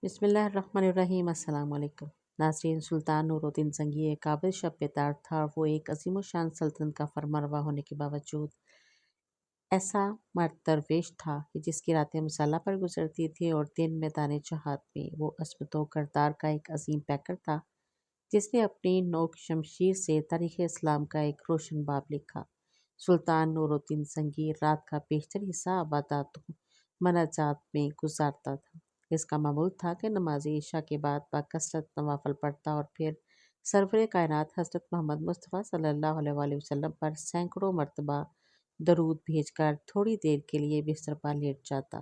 बिस्मिल्लाहिर्रहमानिर्रहीम। अस्सलाम वालेकुम नाज़रीन। सुल्तान नूरुद्दीन ज़ंगी एक काबिल शब-ए-दार था और वो एक अज़ीमुश्शान सल्तनत का फरमारवा होने के बावजूद ऐसा मर्द दरवेश था कि जिसकी रातें मसाला पर गुजरती थी और दिन मैदान जहाद में वो अज़्मत व करदार का एक अजीम पैकर था, जिसने अपनी नोक शमशीर से तारीख़ इस्लाम का एक रोशन बाब लिखा। सुल्तान नूरुद्दीन ज़ंगी रात का बेशतर हिस्सा इबादत व मनाजात में गुजारता था। इसका मामूल था कि नमाज इशा के बाद बाकसरत नवाफिल पढ़ता और फिर सरवर कायनात हज़रत मोहम्मद मुस्तफ़ा सल्लल्लाहु अलैहि वसल्लम पर सैकड़ों मरतबा दरूद भेजकर थोड़ी देर के लिए बिस्तर पर लेट जाता।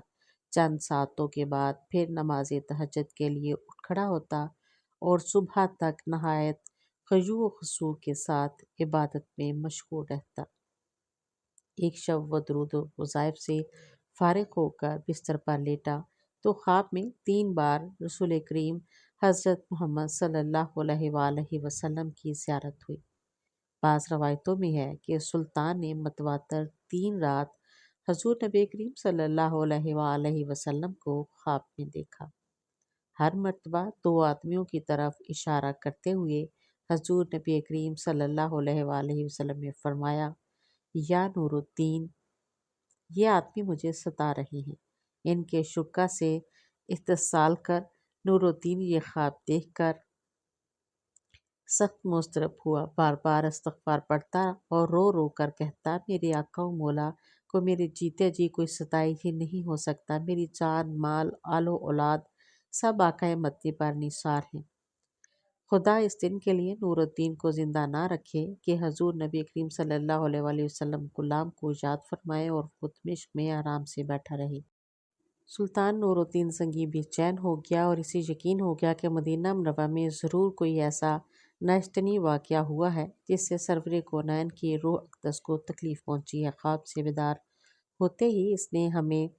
चंद सातों के बाद फिर नमाज तहज्जुद के लिए उठ खड़ा होता और सुबह तक नहायत ख़ुशू व खुशू के साथ इबादत में मशगूल रहता। एक शब वो दुरूद वज़ाइफ से फ़ारिग़ होकर बिस्तर पर लेटा तो ख्वाब में 3 बार रसूल करीम हज़रत मोहम्मद सल्लल्लाहु अलैहि वसल्लम की ज़ियारत हुई। बाज़ रवायतों में है कि सुल्तान ने मतवातर 3 रात हज़ूर नबी करीम सल्लल्लाहु अलैहि वसल्लम को ख्वाब में देखा। हर मर्तबा 2 आदमियों की तरफ इशारा करते हुए हज़ूर नबी करीम सल्लल्लाहु अलैहि वसल्लम ने फरमाया, या नूरुद्दीन, ये आदमी मुझे सता रहे हैं। इनके शुक्का से इत्तिसाल कर। नूरुद्दीन ये ख्वाब देखकर सख्त मुस्तरब हुआ, बार बार इस्तग़फ़ार पढ़ता और रो रो कर कहता, मेरे आका व मौला को मेरे जीते जी कोई सताई ही नहीं हो सकता। मेरी जान, माल, आलो औलाद सब आका मदनी पर निसार हैं। खुदा इस दिन के लिए नूरुद्दीन को ज़िंदा ना रखे कि हज़ूर नबी करीम सल्लल्लाहु अलैहि वसल्लम गुलाम को याद फरमाए और खुद मिश्क में आराम से बैठा रहे। सुल्तान नूरुद्दीन ज़ंगी बेचैन हो गया और इसे यकीन हो गया कि मदीना मुनव्वरा में ज़रूर कोई ऐसा नाइस्तनी वाक़या हुआ है जिससे सरवर कौनैन की रूह अक़दस को तकलीफ़ पहुँची है। ख्वाब से बेदार होते ही इसने हमें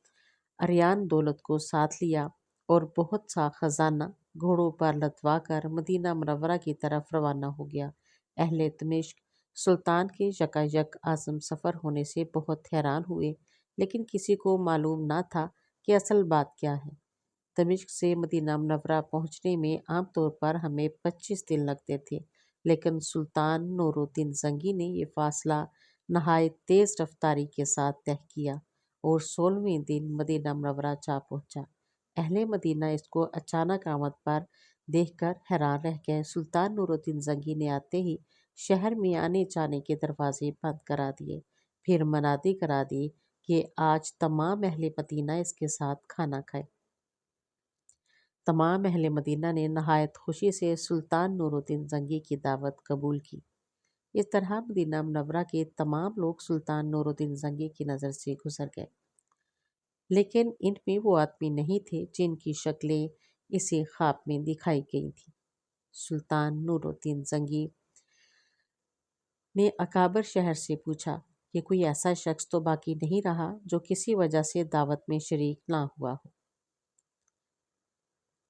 अरियान दौलत को साथ लिया और बहुत सा ख़जाना घोड़ों पर लदवा कर मदीना मुनव्वरा की तरफ रवाना हो गया। अहले दमिश्क सुल्तान के यकायक आज़म सफ़र होने से बहुत हैरान हुए, लेकिन किसी को मालूम न था कि असल बात क्या है। दमिश्क से मदीना मुनव्वरा पहुँचने में आम तौर पर हमें 25 दिन लगते थे, लेकिन सुल्तान नूरुद्दीन ज़ंगी ने यह फ़ासला नहायत तेज़ रफ्तारी के साथ तय किया और 16वें दिन मदीना मुनव्वरा जा पहुँचा। अहले मदीना इसको अचानक आमद पर देखकर हैरान रह गए। सुल्तान नूरुद्दीन ज़ंगी ने आते ही शहर में आने जाने के दरवाजे बंद करा दिए, फिर मनादी करा दी कि आज तमाम अहले मदीना इसके साथ खाना खाए। तमाम अहले मदीना ने नहायत खुशी से सुल्तान नूरुद्दीन ज़ंगी की दावत कबूल की। इस तरह मदीना मुनव्वरा के तमाम लोग सुल्तान नूरुद्दीन ज़ंगी की नज़र से गुजर गए, लेकिन इनमें वो आदमी नहीं थे जिनकी शक्लें इसे ख्वाब में दिखाई गई थी। सुल्तान नूरुद्दीन ज़ंगी ने अकाबर शहर से पूछा कि कोई ऐसा शख्स तो बाकी नहीं रहा जो किसी वजह से दावत में शरीक ना हुआ हो।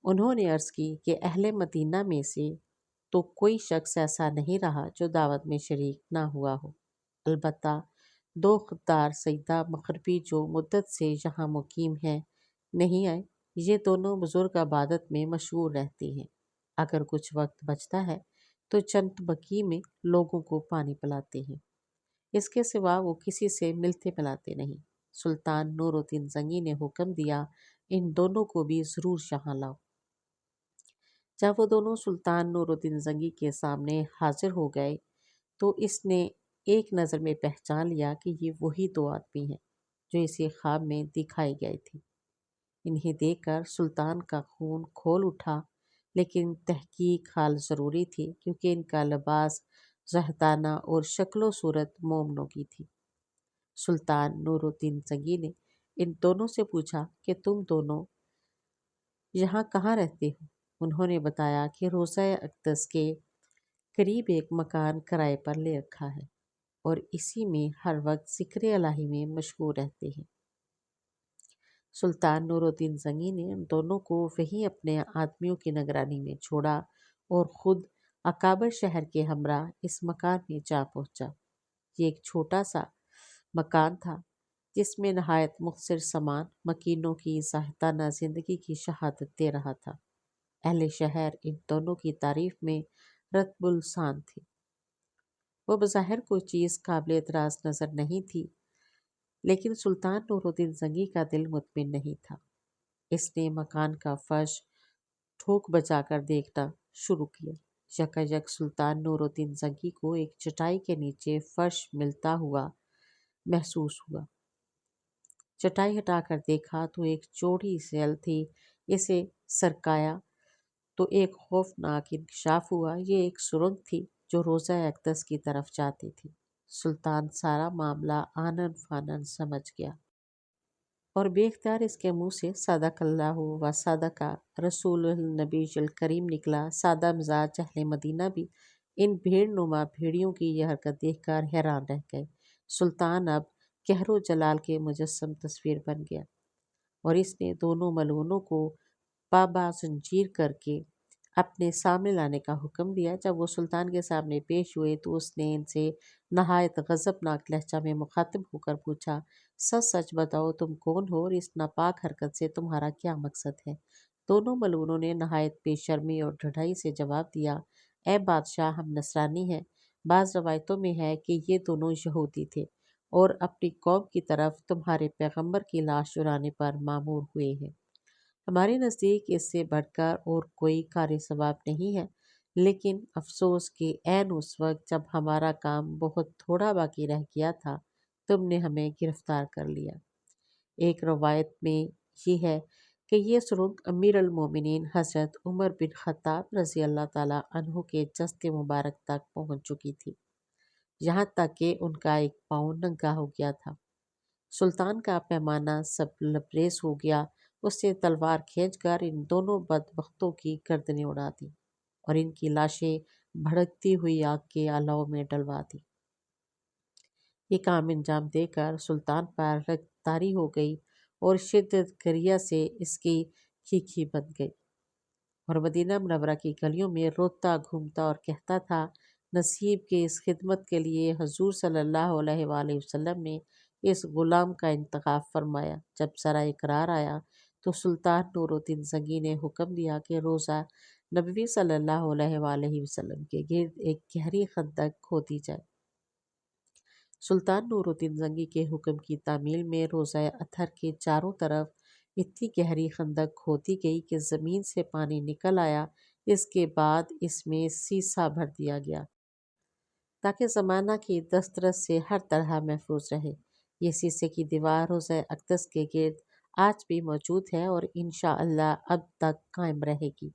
उन्होंने अर्ज़ की कि अहले मदीना में से तो कोई शख्स ऐसा नहीं रहा जो दावत में शरीक ना हुआ हो। अलबत्ता 2 ख़ुददार सईदा मग़रिबी जो मुद्दत से यहाँ मुकीम हैं नहीं आए। ये दोनों बुज़ुर्ग इबादत में मशगूल रहते हैं। अगर कुछ वक्त बचता है तो चंद बकी में लोगों को पानी पिलाते हैं। इसके सिवा वो किसी से मिलते मिलाते नहीं। सुल्तान नूरुद्दीन ज़ंगी ने हुक्म दिया, इन दोनों को भी ज़रूर यहाँ लाओ। जब वो दोनों सुल्तान नूरुद्दीन ज़ंगी के सामने हाजिर हो गए तो इसने एक नज़र में पहचान लिया कि ये वही 2 आदमी हैं जो इसे ख्वाब में दिखाए गए थे। इन्हें देखकर सुल्तान का खून खोल उठा, लेकिन तहकीक हाल ज़रूरी थी क्योंकि इनका लिबास ज़हदाना और शक्लो सूरत मोमनों की थी। सुल्तान नूरुद्दीन ज़ंगी ने इन दोनों से पूछा कि तुम दोनों यहाँ कहाँ रहते हो? उन्होंने बताया कि रोज़ा अक़दस के करीब एक मकान किराए पर ले रखा है और इसी में हर वक्त ज़िक्र इलाही में मशगूल रहते हैं। सुल्तान नूरुद्दीन ज़ंगी ने उन दोनों को वहीं अपने आदमियों की निगरानी में छोड़ा और ख़ुद अकाबर शहर के हमरा इस मकान में जा पहुँचा। ये एक छोटा सा मकान था جس میں نہایت مختصر سامان مکینوں کی زاہدانہ زندگی کی شہادت دے رہا تھا۔ اہل شہر ان دونوں کی تعریف میں رتب السان تھے۔ وہ بظاہر کوئی چیز قابل اعتراض نظر نہیں تھی، لیکن سلطان نور الدین زنگی کا دل مطمئن نہیں تھا۔ اس نے مکان کا فرش ٹھوک بجا کر دیکھنا شروع کیا۔ یکایک سلطان نور الدین زنگی کو ایک چٹائی کے نیچے فرش ملتا ہوا محسوس ہوا۔ چٹائی ہٹا کر دیکھا تو ایک چوڑی سیل تھی۔ اسے سرکایا تو ایک خوفناک انکشاف ہوا۔ یہ ایک سرنگ تھی جو روضہ اقدس کی طرف جاتی تھی۔ سلطان سارا معاملہ آنن فانن سمجھ گیا اور بے اختیار اس کے منہ سے صدق اللہ و صدق رسول النبی الکریم نکلا۔ سادہ مزاج اہل مدینہ بھی ان بھیڑ نما بھیڑیوں کی یہ حرکت دیکھ کر حیران رہ گئے۔ سلطان اب قہر و جلال کے مجسم تصویر بن گیا اور اس نے دونوں ملعونوں کو پابا زنجیر کر کے اپنے سامنے لانے کا حکم دیا۔ جب وہ سلطان کے سامنے پیش ہوئے تو اس نے ان سے نہایت غضبناک لہجہ میں مخاطب ہو کر پوچھا، سچ سچ بتاؤ تم کون ہو اور اس ناپاک حرکت سے تمہارا کیا مقصد ہے؟ دونوں ملعونوں نے نہایت بے شرمی اور ڈھٹائی سے جواب دیا، اے بادشاہ، ہم نصرانی ہیں۔ بعض روایتوں میں ہے کہ یہ دونوں یہودی تھے اور اپنی قوم کی طرف تمہارے پیغمبر کی لاش چرانے پر مامور ہوئے ہیں۔ ہمارے نزدیک اس سے بڑھ کر اور کوئی کار ثواب نہیں ہے، لیکن افسوس کہ عین اس وقت جب ہمارا کام بہت تھوڑا باقی رہ گیا تھا تم نے ہمیں گرفتار کر لیا۔ ایک روایت میں یہ ہے کہ یہ سرنگ امیر المومنین حضرت عمر بن خطاب رضی اللہ تعالیٰ عنہ کے جسد مبارک تک پہنچ چکی تھی، یہاں تک کہ ان کا ایک پاؤں ننگا ہو گیا تھا۔ سلطان کا پیمانہ سب لبریز ہو گیا۔ اس نے تلوار کھینچ کر ان دونوں بدبختوں کی گردنیں اڑا دیں اور ان کی لاشیں بھڑکتی ہوئی آگ کے الاؤ میں ڈلوا دی۔ یہ کام انجام دے کر سلطان پر رنگ طاری ہو گئی اور شدت گریہ سے اس کی کھیکھی بن گئی اور مدینہ منورہ کی گلیوں میں روتا گھومتا اور کہتا تھا، نصیب کی اس خدمت کے لیے حضور صلی اللہ علیہ وآلہ وسلم نے اس غلام کا انتخاب فرمایا۔ جب سرائے قرار آیا تو سلطان نور الدین زنگی نے حکم دیا کہ روضہ نبوی صلی اللہ علیہ وآلہ وسلم کے گرد ایک گہری خندق کھودی جائے۔ سلطان نور الدین زنگی کے حکم کی تعمیل میں روضہ اطہر کے چاروں طرف اتنی گہری خندق کھودی گئی کہ زمین سے پانی نکل آیا۔ اس کے بعد اس میں سیسہ بھر دیا گیا تاکہ زمانہ کی دسترس سے ہر طرح محفوظ رہے۔ یہ سیسے کی دیوار روضہ اقدس کے گرد آج بھی موجود ہے اور انشاءاللہ اب تک قائم رہے گی۔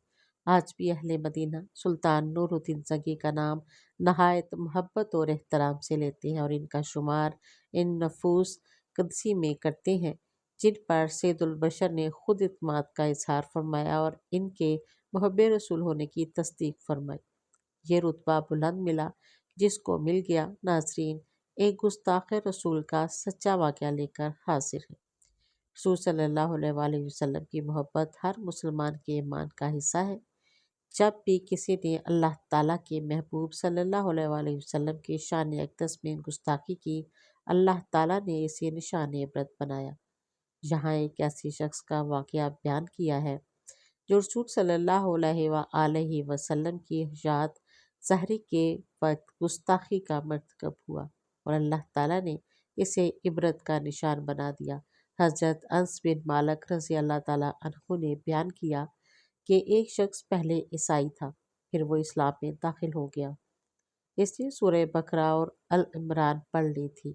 آج بھی اہل مدینہ سلطان نور الدین زنگی کا نام نہایت محبت اور احترام سے لیتے ہیں اور ان کا شمار ان نفوس قدسی میں کرتے ہیں جن پر سید البشر نے خود اعتماد کا اظہار فرمایا اور ان کے محب رسول ہونے کی تصدیق فرمائی۔ یہ رتبہ بلند ملا جس کو مل گیا۔ ناظرین، ایک گستاخ رسول کا سچا واقعہ لے کر حاضر ہے۔ رسول صلی اللہ علیہ وآلہ وسلم کی محبت ہر مسلمان کے ایمان کا حصہ ہے۔ جب بھی کسی نے اللہ تعالیٰ کے محبوب صلی اللہ علیہ وآلہ وسلم کی شان اقدس میں گستاخی کی، اللہ تعالیٰ نے اسے نشان عبرت بنایا۔ یہاں ایک ایسی شخص کا واقعہ بیان کیا ہے جو رسول صلی اللہ علیہ وآلہ وسلم کی حیات ظاہری کے وقت گستاخی کا مرتکب ہوا اور اللہ تعالیٰ نے اسے عبرت کا نشان بنا دیا۔ حضرت انس بن مالک رضی اللہ تعالیٰ عنہ نے بیان کیا کہ ایک شخص پہلے عیسائی تھا، پھر وہ اسلام میں داخل ہو گیا۔ اس نے سورہ بقرہ اور العمران پڑھ لی تھی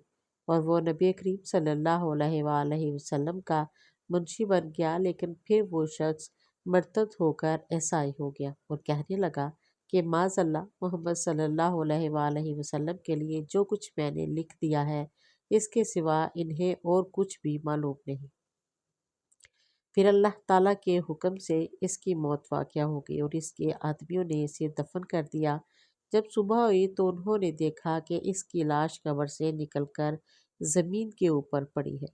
اور وہ نبی کریم صلی اللہ علیہ وآلہ وسلم کا منشی بن گیا، لیکن پھر وہ شخص مرتد ہو کر عیسائی ہو گیا اور کہنے لگا کہ معاذ اللہ، محمد صلی اللہ علیہ وآلہ وسلم کے لیے جو کچھ میں نے لکھ دیا ہے اس کے سوا انہیں اور کچھ بھی معلوم نہیں۔ پھر اللہ تعالیٰ کے حکم سے اس کی موت واقع ہو گئی اور اس کے آدمیوں نے اسے دفن کر دیا۔ جب صبح ہوئی تو انہوں نے دیکھا کہ اس کی لاش قبر سے نکل کر زمین کے اوپر پڑی ہے۔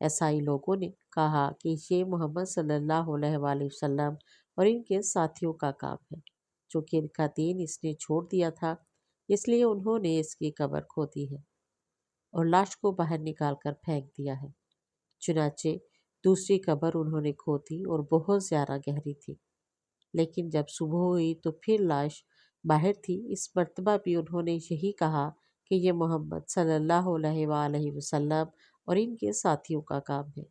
عیسائی لوگوں نے کہا کہ یہ محمد صلی اللہ علیہ وآلہ وسلم اور ان کے ساتھیوں کا کام ہے، چونکہ ان کا دین اس نے چھوڑ دیا تھا، اس لیے انہوں نے اس کی قبر کھودی ہے۔ और लाश को बाहर निकाल कर फेंक दिया है। चुनाचे दूसरी कब्र उन्होंने खोदी और बहुत ज़्यादा गहरी थी, लेकिन जब सुबह हुई तो फिर लाश बाहर थी। इस मर्तबा भी उन्होंने यही कहा कि ये मोहम्मद सल्लल्लाहु अलैहि वसल्लम और इनके साथियों का काम है।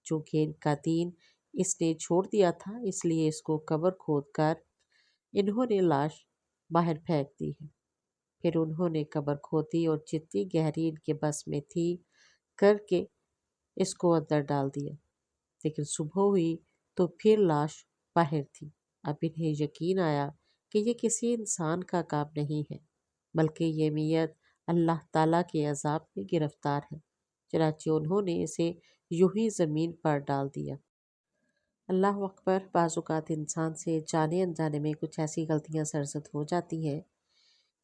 चूँकि इनका दीन इसने छोड़ दिया था, इसलिए इसको कब्र खोद कर इन्होंने लाश बाहर फेंक दी है। फिर उन्होंने कब्र खोदी और जितनी गहरी इनके बस में थी करके इसको अंदर डाल दिया, लेकिन सुबह हुई तो फिर लाश बाहर थी। अब इन्हें यकीन आया कि ये किसी इंसान का काम नहीं है, बल्कि ये मैयत अल्लाह ताला के अजाब में गिरफ्तार है। चनाचे उन्होंने इसे यूं ही ज़मीन पर डाल दिया। अल्लाह अकबर। बाज़ इंसान से जाने अनजाने में कुछ ऐसी गलतियां सरजद हो जाती हैं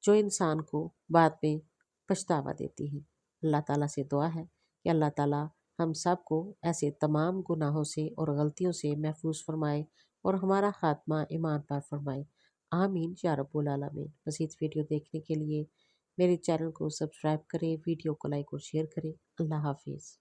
जो इंसान को बाद में पछतावा देती हैं। अल्लाह ताला से दुआ है कि अल्लाह ताला हम सब को ऐसे तमाम गुनाहों से और गलतियों से महफूज फरमाए और हमारा खात्मा ईमान पर फरमाए। आमीन या रब्बुल आलमीन। मज़ीद वीडियो देखने के लिए मेरे चैनल को सब्सक्राइब करें, वीडियो को लाइक और शेयर करें। अल्लाह हाफिज़।